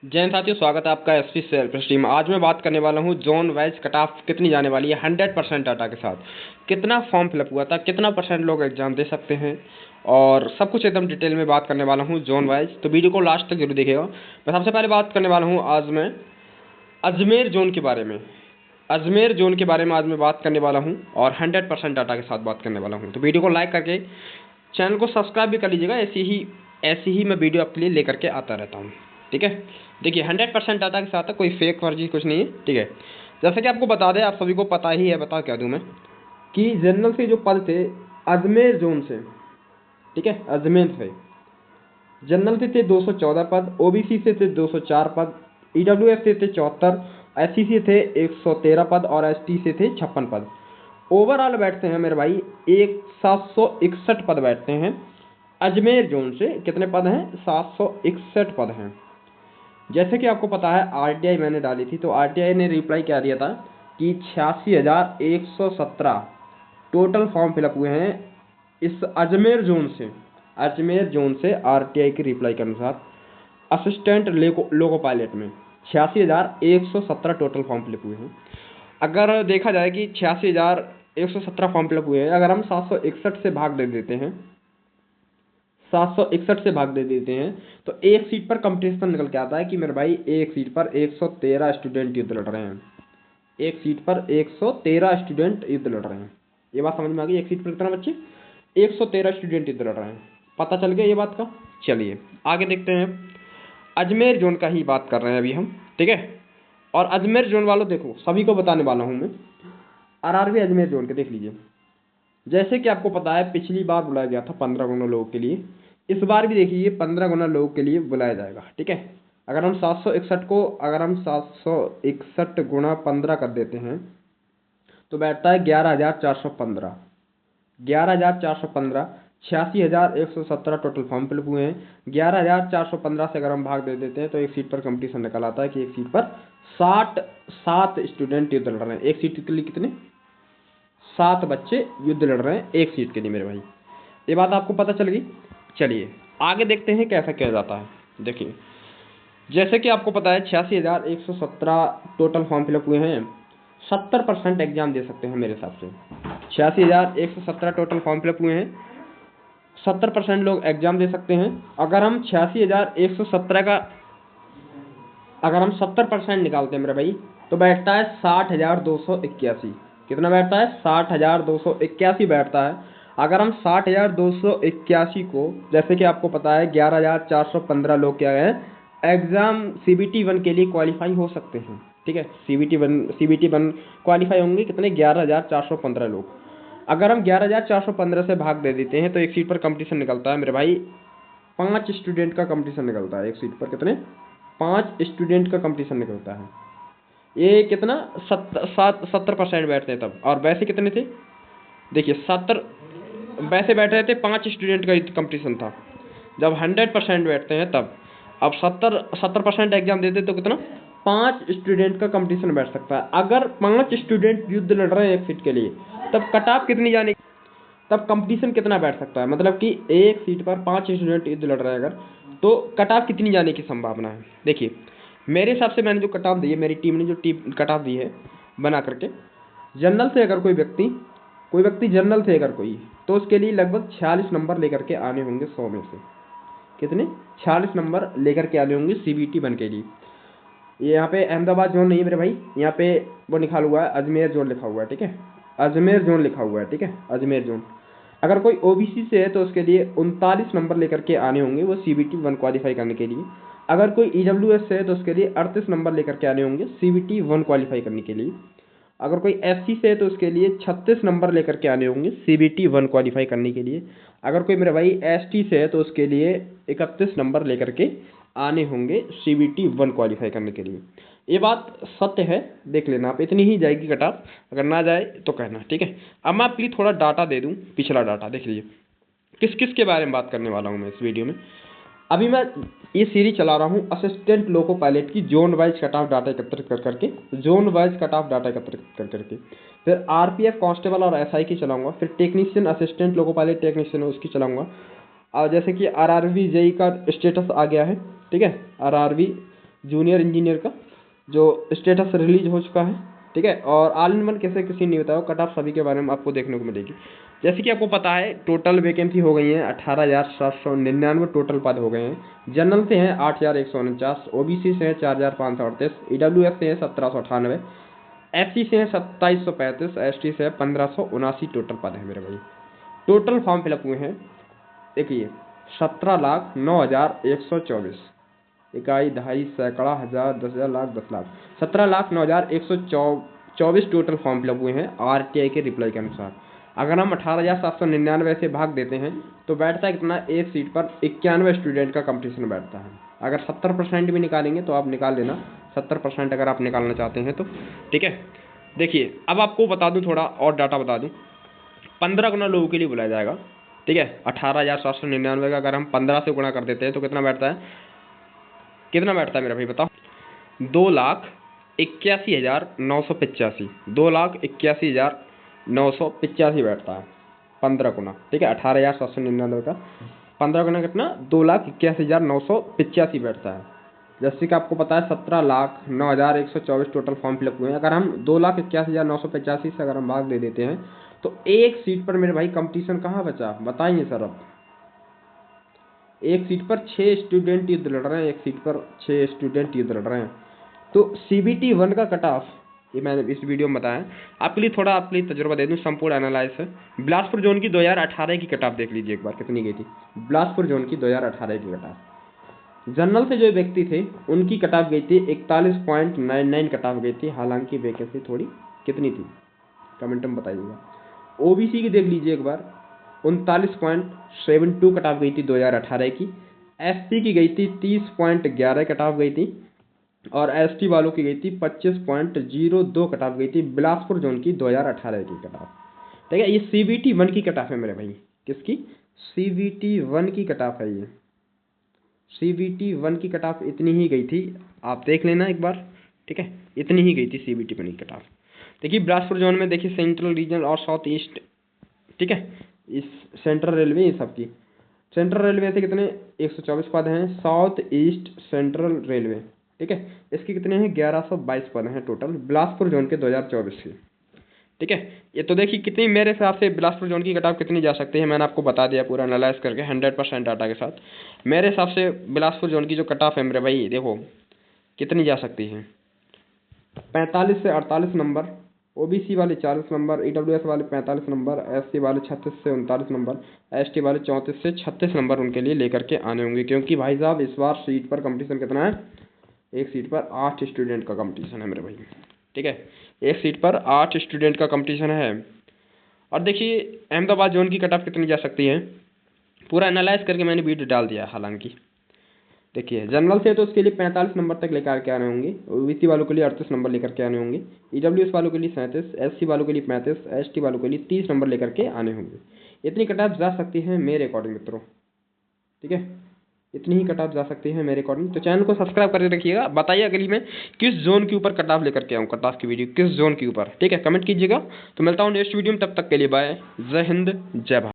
जय हिंद साथियों, स्वागत है आपका एसपी सेल्फ स्टीम। आज मैं बात करने वाला हूँ जोन वाइज कट ऑफ कितनी जाने वाली है 100% डाटा के साथ। कितना फॉर्म फिलअप हुआ था, कितना परसेंट लोग एग्जाम दे सकते हैं और सब कुछ एकदम डिटेल में बात करने वाला हूँ जोन वाइज। तो वीडियो को लास्ट तक जरूर देखिएगा। मैं सबसे पहले बात करने वाला हूँ आज मैं अजमेर जोन के बारे में। अजमेर जोन के बारे में आज मैं बात करने वाला हूँ और 100% डाटा के साथ बात करने वाला हूँ। तो वीडियो को लाइक करके चैनल को सब्सक्राइब भी कर लीजिएगा। ऐसी ही मैं वीडियो आपके लिए लेकर के आता रहता हूँ। ठीक है, देखिए 100% डाटा के साथ है, कोई फेक फर्जी कुछ नहीं है। ठीक है, जैसे कि आपको बता दें, आप सभी को पता ही है, बता क्या दूँ मैं, कि जनरल से जो पद थे अजमेर जोन से, ठीक है, अजमेर से जनरल से थे 214 पद, ओबीसी से थे 204 पद, ईडब्ल्यूएस से थे 74, एससी से थे 113 पद और एसटी से थे 56 पद। ओवरऑल बैठते हैं मेरे भाई 761 पद बैठते हैं। अजमेर जोन से कितने पद हैं? 761 पद हैं। जैसे कि आपको पता है आरटीआई मैंने डाली थी, तो आरटीआई ने रिप्लाई क्या दिया था कि 86,117 टोटल फॉर्म फिलअप हुए हैं इस अजमेर जोन से। अजमेर जोन से आरटीआई की रिप्लाई के अनुसार असिस्टेंट लोको पायलट में 86,117 टोटल फॉर्म फिलअप हुए हैं। अगर देखा जाए कि 86,117 फॉर्म फिलअप हुए हैं, अगर हम 761 से भाग दे देते हैं, 761 से भाग दे देते हैं, तो एक सीट पर कंपटीशन निकल के आता है कि मेरे भाई एक सीट पर 113 स्टूडेंट युद्ध लड़ रहे हैं। एक सीट पर 113 स्टूडेंट युद्ध लड़ रहे हैं। ये बात समझ में आ गई? एक सीट पर कितना बच्चे? 113 स्टूडेंट युद्ध लड़ रहे हैं। पता चल गया ये बात का? चलिए आगे देखते हैं। अजमेर जोन का ही बात कर रहे हैं अभी हम, ठीक है। और अजमेर जोन वालों देखो, सभी को बताने वाला हूँ मैं आरआरबी अजमेर जोन के, देख लीजिए। जैसे कि आपको पता है पिछली बार बुलाया गया था 15 गुना लोगों के लिए, इस बार भी देखिए 15 गुना लोगों के लिए बुलाया जाएगा। ठीक है, अगर हम 761 गुणा 15 कर देते हैं तो बैठता है 11,415। 11,415, 86,117 टोटल फॉर्म फिलअप हुए हैं। 11,415 से अगर हम भाग दे देते हैं तो एक सीट पर कंपटीशन निकल आता है कि एक सीट पर 67 स्टूडेंट युद्ध लड़ रहे हैं। एक सीट के लिए कितने? 7 बच्चे युद्ध लड़ रहे हैं एक सीट के लिए मेरे भाई। ये बात आपको पता चल गई। चलिए आगे देखते हैं कैसा किया जाता है। देखिए, जैसे कि आपको पता है 86,117 टोटल फॉर्म फिलअप हुए हैं। 70% एग्जाम दे सकते हैं मेरे हिसाब से। 86,117 टोटल फॉर्म फिलअप हुए हैं, 70% लोग एग्जाम दे सकते हैं। अगर हम 86,117 का अगर हम 70% निकालते हैं मेरे भाई, तो बैठता है 60,281। कितना बैठता है? 60,281 बैठता है। अगर हम 60,281 को, जैसे कि आपको पता है 11,415 लोग क्या है एग्जाम सीबीटी 1 के लिए क्वालिफाई हो सकते हैं। ठीक है, सीबीटी 1 क्वालिफाई होंगे कितने? 11,415 लोग। अगर हम 11,415 से भाग दे देते हैं तो एक सीट पर कंपटीशन निकलता है मेरे भाई 5 स्टूडेंट का कंपटीशन निकलता है। एक सीट पर कितने? 5 स्टूडेंट का कंपटीशन निकलता है। ये कितना? 70% बैठते हैं तब। और वैसे कितने थे? देखिए 70 वैसे बैठ रहे थे, 5 स्टूडेंट का कंपटीशन था। जब 100% बैठते हैं तब। अब 70% एग्जाम देते तो कितना? 5 स्टूडेंट का कंपटीशन बैठ सकता है। अगर 5 स्टूडेंट युद्ध लड़ रहे हैं एक सीट के लिए, तब कट ऑफ कितनी जाने, तब कंपटीशन कितना बैठ सकता है? मतलब कि एक सीट पर 5 स्टूडेंट युद्ध लड़ रहे हैं अगर, तो कट ऑफ कितनी जाने की संभावना है? देखिए मेरे हिसाब से मैंने जो कट ऑफ दी है, मेरी टीम ने जो कट ऑफ दी है बना करके, जनरल से अगर कोई व्यक्ति जनरल से अगर कोई, तो उसके लिए लगभग 46 नंबर लेकर के आने होंगे 100 में से। कितने? 46 नंबर लेकर के आने होंगे सीबीटी 1 के लिए। ये यहाँ पे अहमदाबाद जोन नहीं है मेरे भाई, यहाँ पे वो लिखा हुआ है अजमेर जोन लिखा हुआ है। ठीक है, अजमेर जोन लिखा हुआ है। ठीक है, अजमेर जोन। अगर कोई ओबीसी से है तो उसके लिए 39 नंबर लेकर के आने होंगे वो सीबीटी 1 क्वालिफाई करने के लिए। अगर कोई ईडब्ल्यूएस से है तो उसके लिए 38 नंबर लेकर के आने होंगे सीबीटी 1 क्वालिफाई करने के लिए। अगर कोई एससी से है तो उसके लिए 36 नंबर लेकर के आने होंगे सीबीटी 1 क्वालिफाई करने के लिए। अगर कोई मेरे भाई एसटी से है तो उसके लिए 31 नंबर लेकर के आने होंगे सीबीटी 1 क्वालिफाई करने के लिए। ये बात सत्य है, देख लेना आप। इतनी ही जाएगी कट ऑफ, अगर ना जाए तो कहना। ठीक है, अब मैं आपके लिए थोड़ा डाटा दे दूं, पिछला डाटा देख लीजिए किस किस के बारे में बात करने वाला हूं मैं इस वीडियो में। अभी मैं ये सीरीज चला रहा हूँ असिस्टेंट लोको पायलट की, zone wise cut off data एकत्रित कर करके, zone wise cut off data एकत्रित कर करके। फिर आरपीएफ कांस्टेबल और एसआई की चलाऊंगा। फिर technician assistant loco pilot technician है उसकी चलाऊंगा। और जैसे कि आरआरबी जेई का स्टेटस आ गया है, ठीक है, आरआरबी जूनियर इंजीनियर का जो स्टेटस रिलीज हो चुका है, ठीक है। और ऑल इन वन कैसे किसी नहीं बताया, कट ऑफ सभी के बारे में आपको देखने को मिलेगी। जैसे कि आपको पता है टोटल वैकेंसी हो गई है 18,799 टोटल पद हो गए हैं। जनरल से हैं 8,149, ओबीसी से हैं 4,538, ईडब्ल्यूएस से हैं 1,798, एससी से हैं 2,735, एसटी से है 1,579 टोटल पद है मेरे भाई। टोटल फॉर्म फिलअप हुए हैं देखिए 17,09,124, इकाई दहाई सैकड़ा हज़ार 10,000 lakh 10 lakh, 17,09,124 total form fill up हुए हैं आरटीआई के रिप्लाई के अनुसार। अगर हम 18,799 से भाग देते हैं तो बैठता है कितना, एक सीट पर 91 स्टूडेंट का कंपटीशन बैठता है। अगर 70% भी निकालेंगे तो आप निकाल लेना, 70% अगर आप निकालना चाहते हैं तो, ठीक है। देखिए अब आपको बता दूं, थोड़ा और डाटा बता दूं, 15 गुना लोगों के लिए बुलाया जाएगा, ठीक है। 18,799 का अगर हम 15 से गुणा कर देते हैं तो कितना बैठता है, कितना बैठता है मेरा भाई बताओ, 2,81,985, 2,81,985 बैठता है 15 गुना, ठीक है। 18,799 का 15 गुना कितना, 2,81,985 बैठता है। जैसे कि आपको पता है 17,09,124 टोटल फॉर्म फिलअप हुए हैं। अगर हम 2,81,985 से अगर हम भाग दे देते हैं तो एक सीट पर मेरे भाई कंपटीशन कहाँ बचा, बताइए सर। अब एक सीट पर 6 स्टूडेंट युद्ध लड़ रहे हैं, एक सीट पर 6 स्टूडेंट युद्ध लड़ रहे हैं। तो CBT 1 का कट ऑफ, ये मैंने इस वीडियो में बताया आपके लिए, थोड़ा आपके लिए तजुर्बा दे दूं, संपूर्ण एनालाइज है। बिलासपुर जोन की 2018 की कट ऑफ देख लीजिए एक बार, कितनी गई थी बिलासपुर जोन की 2018 की कट ऑफ। जनरल से जो व्यक्ति थे उनकी कट ऑफ गई थी 41.99 कट ऑफ गई थी, हालांकि वैकेंसी थोड़ी कितनी थी कमेंट में बताइएगा। ओबीसी की देख लीजिए एक बार, 39.72 कट ऑफ गई थी 2018 की। एससी की गई थी 30.11 कट ऑफ गई थी, और एसटी वालों की गई थी 25.02 कट ऑफ गई थी बिलासपुर जोन की 2018 की कट ऑफ, ठीक है। ये CBT 1 की कट ऑफ है मेरे भाई, किसकी, CBT 1 की कट ऑफ है ये। CBT 1 की कट ऑफ इतनी ही गई थी, आप देख लेना एक बार, ठीक है, इतनी ही गई थी CBT 1 की कट ऑफ। देखिए बिलासपुर जोन में देखिए सेंट्रल रीजन और साउथ ईस्ट, ठीक है, इस सेंट्रल रेलवे ये सब की, सेंट्रल रेलवे से कितने 124 पद हैं, साउथ ईस्ट सेंट्रल रेलवे, ठीक है, इसके कितने हैं 1122 पद हैं टोटल बिलासपुर जोन के 2024 के, ठीक है। ये तो देखिए कितनी मेरे हिसाब से बिलासपुर जोन की कट ऑफ कितनी जा सकती है, मैंने आपको बता दिया पूरा एनालाइज करके 100% डाटा के साथ। मेरे हिसाब से बिलासपुर जोन की जो कट ऑफ है मेरे भाई, देखो कितनी जा सकती है, 45 से 48 नंबर, ओबीसी वाले 40 नंबर, ईडब्ल्यूएस वाले 45 नंबर, एससी वाले 36 से 39 नंबर, एसटी वाले 34 से 36 नंबर उनके लिए लेकर के आने होंगे। क्योंकि भाई साहब इस बार सीट पर कंपटीशन कितना है, एक सीट पर 8 स्टूडेंट का कंपटीशन है मेरे भाई, ठीक है, एक सीट पर 8 स्टूडेंट का कंपटीशन है। और देखिए अहमदाबाद जोन की कट ऑफ कितनी जा सकती है, पूरा एनालाइज करके मैंने वीडियो डाल दिया। हालांकि देखिए जनरल से तो उसके लिए 45 नंबर तक लेकर के आने होंगे, ओबीसी वालों के लिए 38 नंबर लेकर के आने होंगे, ईडब्ल्यूएस वालों के लिए 37, एससी वालों के लिए 35, एसटी वालों के लिए 30 नंबर लेकर के आने होंगे। इतनी कट ऑफ जा सकती है मेरे अकॉर्डिंग मित्रों, ठीक है, इतनी ही कट ऑफ जा सकती है मेरे अकॉर्डिंग। तो चैनल को सब्सक्राइब करके रखिएगा। बताइए अगली में किस जोन के ऊपर कट ऑफ लेकर के आऊँ, कट ऑफ की वीडियो किस जोन के ऊपर, ठीक है, कमेंट कीजिएगा। तो मिलता हूँ नेक्स्ट वीडियो में, तब तक के लिए बाय, जय हिंद जय भारत।